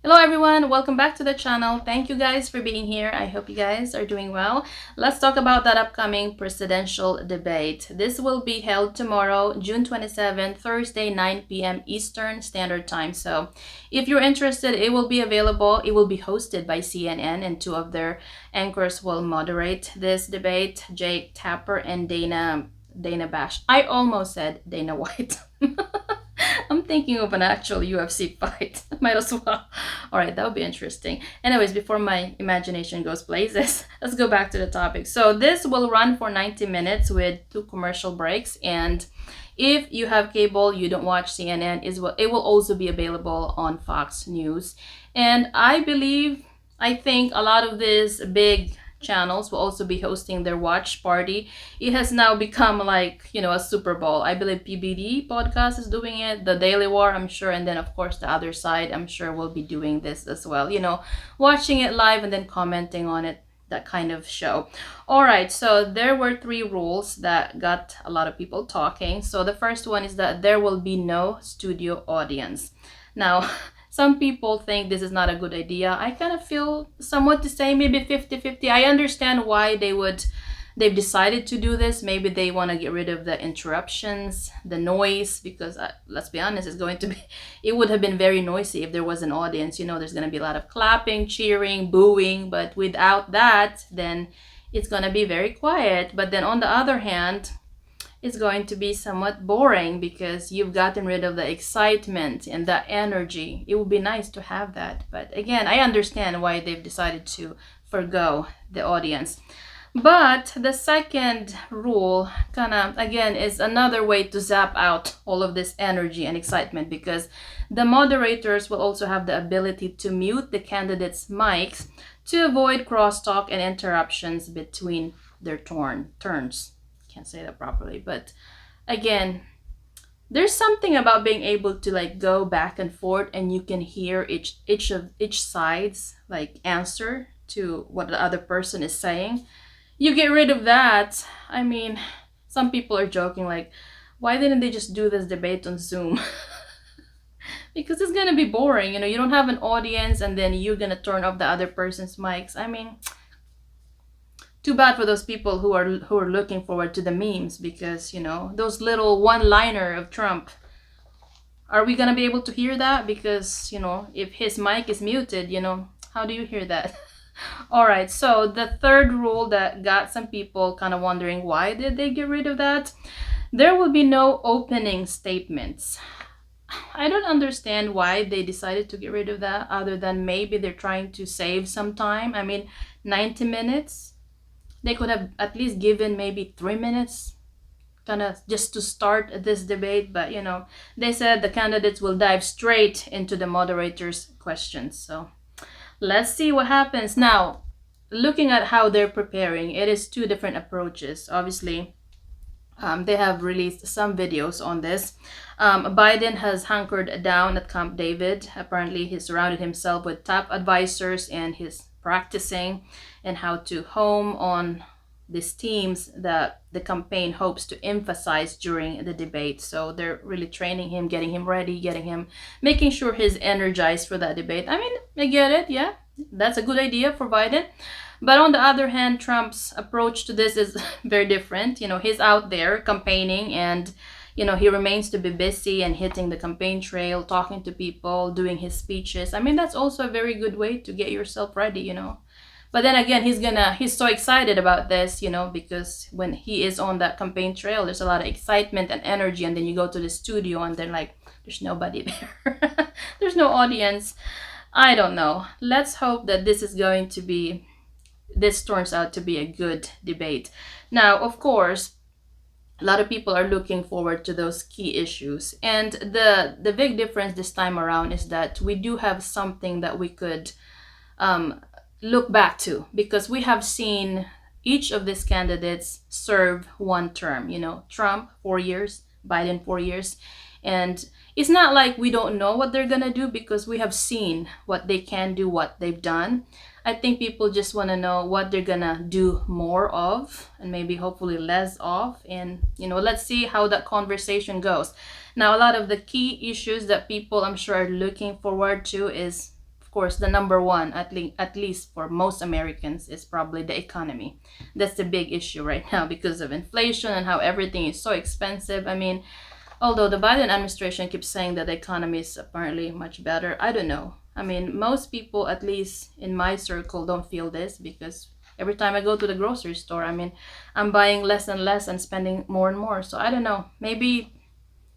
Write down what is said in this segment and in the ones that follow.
Hello everyone, welcome back to the channel. Thank you guys for being here. I hope you guys are doing well. Let's talk about that upcoming presidential debate. This will be held tomorrow, June 27th, Thursday, 9 p.m. Eastern Standard Time. So if you're interested, it will be available. It will be hosted by CNN, and two of their anchors will moderate this debate, Jake Tapper and Dana Bash. I almost said Dana White. I'm thinking of an actual UFC fight. Might as well. All right, that would be interesting. Anyways, before my imagination goes places, let's go back to the topic. So this will run for 90 minutes with 2 commercial breaks. And if you have cable, you don't watch CNN, it will also be available on Fox News. And I think a lot of these big channels will also be hosting their watch party. It has now become like, a Super Bowl. I believe PBD podcast is doing it, the Daily War, I'm sure, and then of course the other side, I'm sure, will be doing this as well. Watching it live and then commenting on it, that kind of show. All right, so there were 3 rules that got a lot of people talking. So the first one is that there will be no studio audience. Now, some people think this is not a good idea. I kind of feel somewhat the same, maybe 50-50. I understand why they've decided to do this. Maybe they want to get rid of the interruptions, the noise, because let's be honest, it would have been very noisy if there was an audience. There's going to be a lot of clapping, cheering, booing, but without that, then it's going to be very quiet. But then on the other hand, it's going to be somewhat boring because you've gotten rid of the excitement and the energy. It would be nice to have that. But again, I understand why they've decided to forgo the audience. But the second rule again is another way to zap out all of this energy and excitement, because the moderators will also have the ability to mute the candidates' mics to avoid crosstalk and interruptions between their turns. Can't say that properly, but again, there's something about being able to go back and forth, and you can hear each side's answer to what the other person is saying. You get rid of that. I mean, some people are joking why didn't they just do this debate on Zoom? Because it's gonna be boring. You don't have an audience, and then you're gonna turn off the other person's mics. I mean, too bad for those people who are looking forward to the memes, because those little one-liner of Trump. Are we gonna be able to hear that? Because if his mic is muted, how do you hear that? All right. So the third rule that got some people kind of wondering, why did they get rid of that? There will be no opening statements. I don't understand why they decided to get rid of that, other than maybe they're trying to save some time. I mean, 90 minutes. They could have at least given maybe 3 minutes kind of just to start this debate. But, they said the candidates will dive straight into the moderator's questions. So let's see what happens. Now, looking at how they're preparing, it is 2 different approaches. Obviously, they have released some videos on this. Biden has hunkered down at Camp David. Apparently, he surrounded himself with top advisors, and he's practicing and how to home on these themes that the campaign hopes to emphasize during the debate. So they're really training him, getting him ready, making sure he's energized for that debate. I mean, I get it. Yeah, that's a good idea for Biden. But on the other hand, Trump's approach to this is very different. He's out there campaigning, and he remains to be busy and hitting the campaign trail, talking to people, doing his speeches. I mean, that's also a very good way to get yourself ready. But then again, he's so excited about this, because when he is on that campaign trail, there's a lot of excitement and energy, and then you go to the studio and then there's nobody there. There's no audience. I don't know. Let's hope that this turns out to be a good debate. Now, of course, a lot of people are looking forward to those key issues. And the big difference this time around is that we do have something that we could look back to, because we have seen each of these candidates serve 1 term. Trump 4 years, Biden 4 years. And it's not like we don't know what they're gonna do, because we have seen what they can do, what they've done. I think people just want to know what they're gonna do more of, and maybe hopefully less of. And let's see how that conversation goes. Now, a lot of the key issues that people, I'm sure, are looking forward to is, of course, the number one, at least for most Americans, is probably the economy. That's the big issue right now because of inflation and how everything is so expensive. I mean, although the Biden administration keeps saying that the economy is apparently much better, I don't know. I mean, most people, at least in my circle, don't feel this because every time I go to the grocery store, I mean, I'm buying less and less and spending more and more. So I don't know. Maybe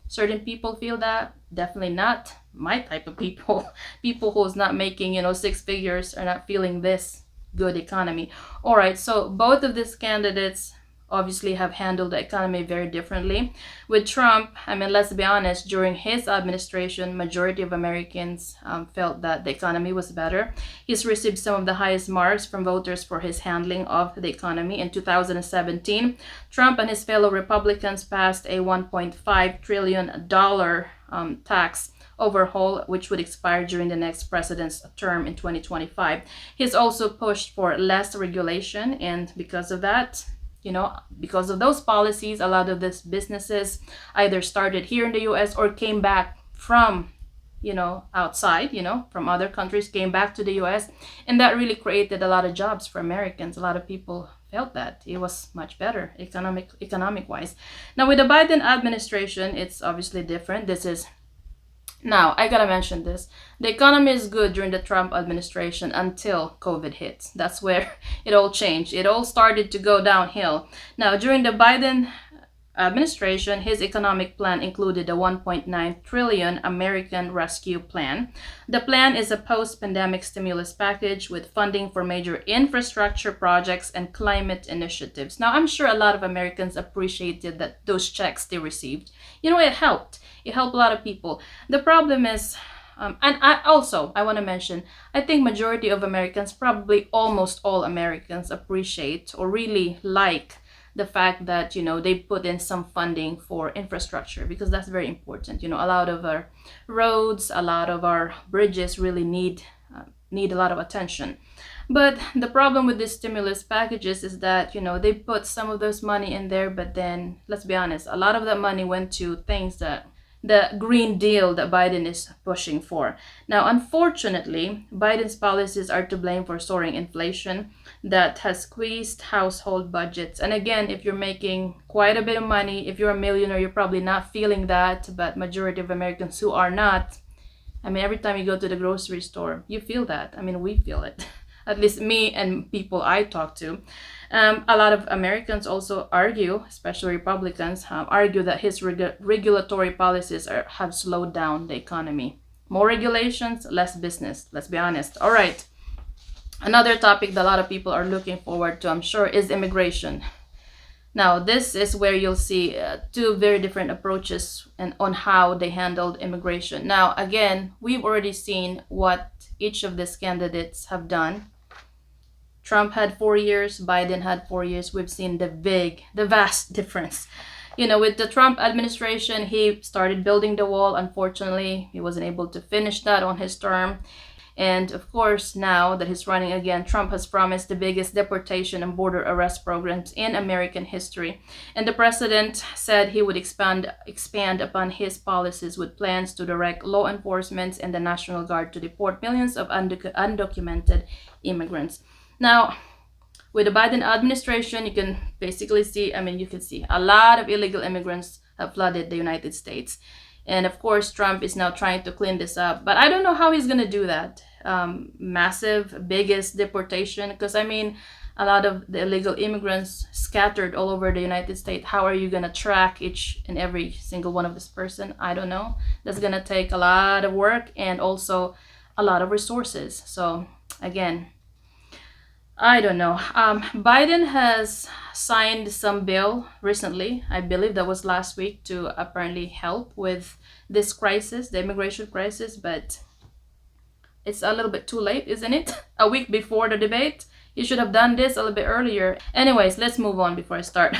certain people feel that. Definitely not my type of people. People who's not making, six figures are not feeling this good economy. All right, so both of these candidates obviously have handled the economy very differently. With Trump, I mean, let's be honest, during his administration, majority of Americans felt that the economy was better. He's received some of the highest marks from voters for his handling of the economy. In 2017, Trump and his fellow Republicans passed a $1.5 trillion tax overhaul, which would expire during the next president's term in 2025. He's also pushed for less regulation, and because of that, because of those policies, a lot of these businesses either started here in the US or came back from, outside, from other countries, came back to the US. And that really created a lot of jobs for Americans. A lot of people felt that it was much better economic wise. Now with the Biden administration, it's obviously different. Now, I gotta mention this. The economy is good during the Trump administration until COVID hit. That's where it all changed. It all started to go downhill. Now, during the Biden administration, his economic plan included a 1.9 trillion American Rescue Plan. The plan is a post-pandemic stimulus package with funding for major infrastructure projects and climate initiatives. Now, I'm sure a lot of Americans appreciated that those checks they received. It helped. It helped a lot of people. The problem is, and I want to mention, I think majority of Americans, probably almost all Americans, appreciate or really like the fact that they put in some funding for infrastructure, because that's very important. A lot of our roads, a lot of our bridges really need a lot of attention. But the problem with these stimulus packages is that they put some of those money in there, but then let's be honest, a lot of that money went to things that the Green Deal that Biden is pushing for. Now, unfortunately, Biden's policies are to blame for soaring inflation that has squeezed household budgets. And again, if you're making quite a bit of money, if you're a millionaire, you're probably not feeling that, but majority of Americans who are not, I mean, every time you go to the grocery store, you feel that. I mean, we feel it. At least me and people I talk to. A lot of Americans also argue, especially Republicans, argue that his regulatory policies have slowed down the economy. More regulations, less business. Let's be honest. All right. Another topic that a lot of people are looking forward to, I'm sure, is immigration. Now, this is where you'll see two very different approaches on how they handled immigration. Now, again, we've already seen what each of these candidates have done. Trump had 4 years, Biden had 4 years. We've seen the vast difference. With the Trump administration, he started building the wall. Unfortunately, he wasn't able to finish that on his term. And of course, now that he's running again, Trump has promised the biggest deportation and border arrest programs in American history. And the president said he would expand upon his policies with plans to direct law enforcement and the National Guard to deport millions of undocumented immigrants. Now, with the Biden administration, you can basically see, you can see a lot of illegal immigrants have flooded the United States. And of course, Trump is now trying to clean this up. But I don't know how he's going to do that. Massive, biggest deportation. Because, a lot of the illegal immigrants scattered all over the United States. How are you going to track each and every single one of this person? I don't know. That's going to take a lot of work and also a lot of resources. So, again, I don't know. Biden has signed some bill recently. I believe that was last week, to apparently help with this crisis, the immigration crisis, but it's a little bit too late, isn't it? A week before the debate. You should have done this a little bit earlier. Anyways, let's move on before I start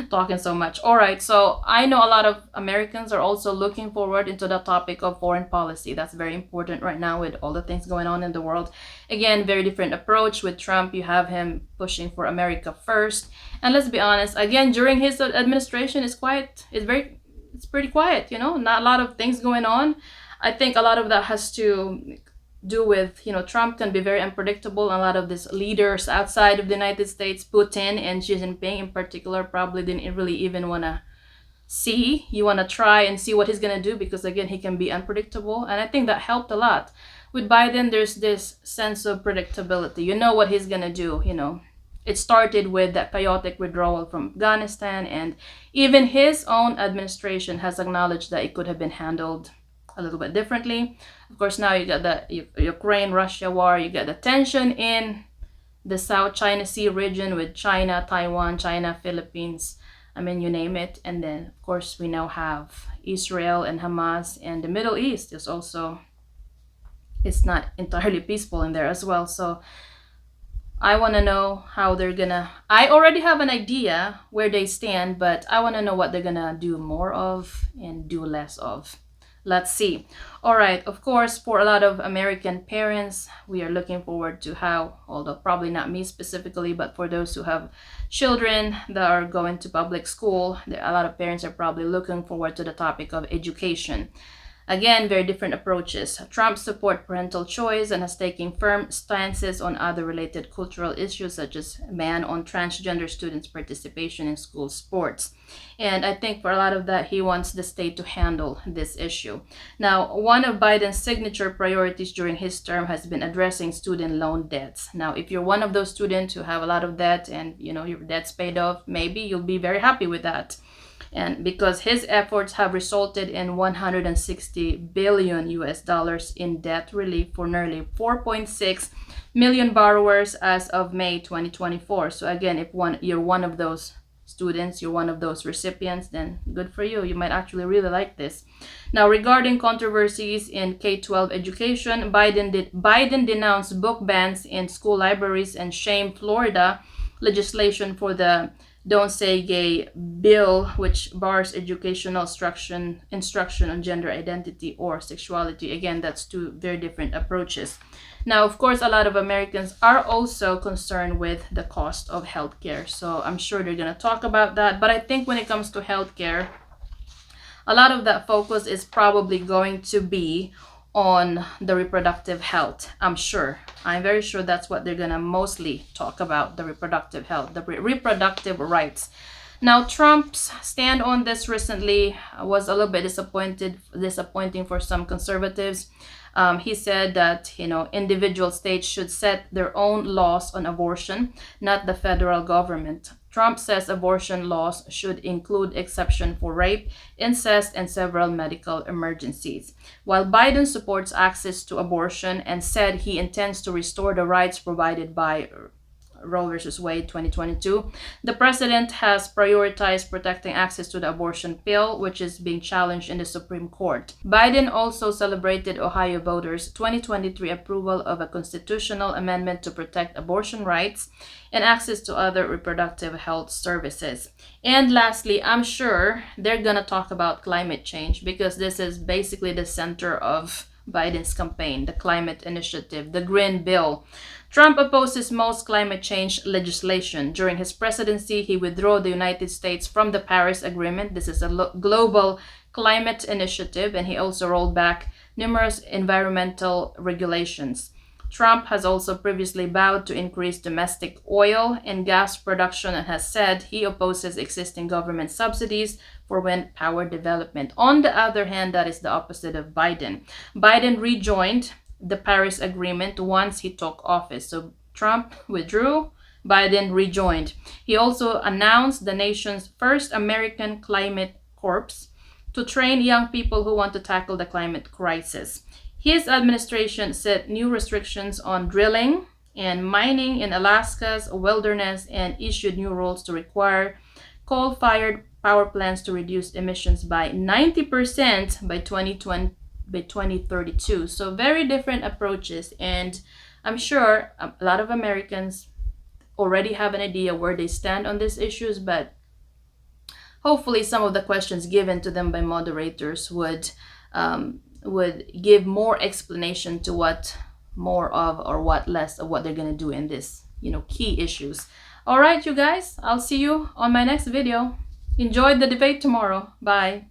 talking so much. All right, so I know a lot of Americans are also looking forward into the topic of foreign policy. That's very important right now with all the things going on in the world. Again, very different approach. With Trump, you have him pushing for America first. And let's be honest, again, during his administration, it's pretty quiet, not a lot of things going on. I think a lot of that has to do with, Trump can be very unpredictable. A lot of these leaders outside of the United States, Putin and Xi Jinping in particular, probably didn't really even want to see. You want to try and see what he's going to do, because again, he can be unpredictable. And I think that helped a lot. With Biden, there's this sense of predictability. You know what he's going to do, It started with that chaotic withdrawal from Afghanistan, and even his own administration has acknowledged that it could have been handled a little bit differently. Of course, now you got the Ukraine-Russia war, you got the tension in the South China Sea region with China, Taiwan, China, Philippines, I mean, you name it. And then, of course, we now have Israel and Hamas, and the Middle East is also, it's not entirely peaceful in there as well. So I want to know how they're gonna, I already have an idea where they stand, but I want to know what they're gonna do more of and do less of. Let's see. All right, of course, for a lot of American parents, we are looking forward to how, although probably not me specifically, but for those who have children that are going to public school, a lot of parents are probably looking forward to the topic of education. Again, very different approaches. Trump supports parental choice and has taken firm stances on other related cultural issues, such as ban on transgender students' participation in school sports. And I think for a lot of that, he wants the state to handle this issue. Now, one of Biden's signature priorities during his term has been addressing student loan debts. Now, if you're one of those students who have a lot of debt and, your debt's paid off, maybe you'll be very happy with that. And because his efforts have resulted in 160 billion US dollars in debt relief for nearly 4.6 million borrowers as of May 2024. So again, if you're one of those students, you're one of those recipients, then good for you. You might actually really like this. Now, regarding controversies in K-12 education, Biden denounced book bans in school libraries and shamed Florida legislation for the Don't Say Gay bill, which bars educational instruction on gender identity or sexuality. Again, that's two very different approaches. Now, of course, a lot of Americans are also concerned with the cost of healthcare. So I'm sure they're going to talk about that. But I think when it comes to healthcare, a lot of that focus is probably going to be on the reproductive health. I'm very sure that's what they're gonna mostly talk about, the reproductive health, the reproductive rights. Now, Trump's stand on this recently was a little bit disappointing for some conservatives. He said that, individual states should set their own laws on abortion, not the federal government. Trump says abortion laws should include exception for rape, incest, and several medical emergencies. While Biden supports access to abortion and said he intends to restore the rights provided by Roe v. Wade 2022, the president has prioritized protecting access to the abortion pill, which is being challenged in the Supreme Court. Biden also celebrated Ohio voters' 2023 approval of a constitutional amendment to protect abortion rights and access to other reproductive health services. And lastly, I'm sure they're going to talk about climate change, because this is basically the center of Biden's campaign, the climate initiative, the Green Bill. Trump opposes most climate change legislation. During his presidency, he withdrew the United States from the Paris Agreement. This is a global climate initiative, and he also rolled back numerous environmental regulations. Trump has also previously vowed to increase domestic oil and gas production and has said he opposes existing government subsidies for wind power development. On the other hand, that is the opposite of Biden. Biden rejoined the Paris Agreement once he took office. So Trump withdrew, Biden rejoined. He also announced the nation's first American Climate Corps to train young people who want to tackle the climate crisis. His administration set new restrictions on drilling and mining in Alaska's wilderness and issued new rules to require coal-fired power plants to reduce emissions by 90% by 2032. So very different approaches, and I'm sure a lot of Americans already have an idea where they stand on these issues, but hopefully some of the questions given to them by moderators would give more explanation to what more of or what less of what they're going to do in this, key issues. All right, you guys, I'll see you on my next video. Enjoy the debate tomorrow. Bye.